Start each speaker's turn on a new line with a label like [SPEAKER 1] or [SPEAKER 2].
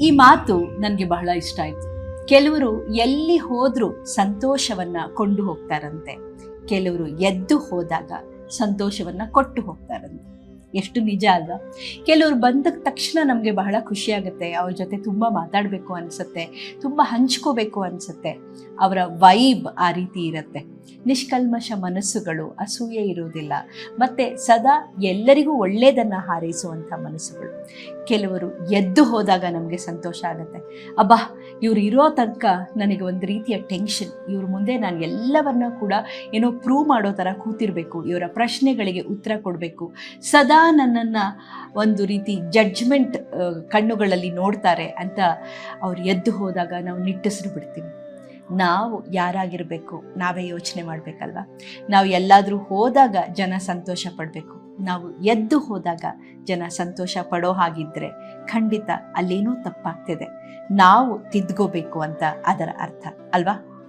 [SPEAKER 1] ಈ ಮಾತು ನನಗೆ ಬಹಳ ಇಷ್ಟ ಆಯ್ತು. ಕೆಲವರು ಎಲ್ಲಿ ಹೋದ್ರೂ ಸಂತೋಷವನ್ನ ಕೊಂಡು ಹೋಗ್ತಾರಂತೆ, ಕೆಲವರು ಎದ್ದು ಹೋದಾಗ ಸಂತೋಷವನ್ನ ಕೊಟ್ಟು ಹೋಗ್ತಾರಂತೆ. ಎಷ್ಟು ನಿಜ ಅಲ್ವಾ? ಕೆಲವರು ಬಂದ ತಕ್ಷಣ ನಮಗೆ ಬಹಳ ಖುಷಿ ಆಗುತ್ತೆ, ಅವ್ರ ಜೊತೆ ತುಂಬ ಮಾತಾಡಬೇಕು ಅನಿಸುತ್ತೆ, ತುಂಬ ಹಂಚ್ಕೋಬೇಕು ಅನಿಸುತ್ತೆ. ಅವರ ವೈಬ್ ಆ ರೀತಿ ಇರುತ್ತೆ. ನಿಷ್ಕಲ್ಮಶ ಮನಸ್ಸುಗಳು, ಅಸೂಯೆ ಇರುವುದಿಲ್ಲ, ಮತ್ತು ಸದಾ ಎಲ್ಲರಿಗೂ ಒಳ್ಳೆಯದನ್ನು ಹಾರೈಸುವಂಥ ಮನಸ್ಸುಗಳು. ಕೆಲವರು ಎದ್ದು ಹೋದಾಗ ನಮಗೆ ಸಂತೋಷ ಆಗುತ್ತೆ. ಅಬ್ಬಾ, ಇವ್ರು ಇರೋ ತನಕ ನನಗೆ ಒಂದು ರೀತಿಯ ಟೆನ್ಷನ್, ಇವ್ರ ಮುಂದೆ ನಾನು ಎಲ್ಲವನ್ನ ಕೂಡ ಏನೋ ಪ್ರೂವ್ ಮಾಡೋ ಥರ ಕೂತಿರಬೇಕು, ಇವರ ಪ್ರಶ್ನೆಗಳಿಗೆ ಉತ್ತರ ಕೊಡಬೇಕು, ಸದಾ ನನ್ನನ್ನು ಒಂದು ರೀತಿ ಜಡ್ಜ್ಮೆಂಟ್ ಕಣ್ಣುಗಳಲ್ಲಿ ನೋಡ್ತಾರೆ ಅಂತ ಅವ್ರು ಎದ್ದು ಹೋದಾಗ ನಾವು ನಿಟ್ಟುಸಿರು ಬಿಡ್ತೀವಿ. ನಾವು ಯಾರಾಗಿರಬೇಕು ನಾವೇ ಯೋಚನೆ ಮಾಡಬೇಕಲ್ವ. ನಾವು ಎಲ್ಲಾದರೂ ಹೋದಾಗ ಜನ ಸಂತೋಷ ಪಡಬೇಕು, ನಾವು ಎದ್ದು ಹೋದಾಗ ಜನ ಸಂತೋಷ ಪಡೋ ಹಾಗಿದ್ದರೆ ಖಂಡಿತ ಅಲ್ಲೇನೋ ತಪ್ಪಾಗ್ತಿದೆ, ನಾವು ತಿದ್ಕೋಬೇಕು ಅಂತ ಅದರ ಅರ್ಥ ಅಲ್ವಾ.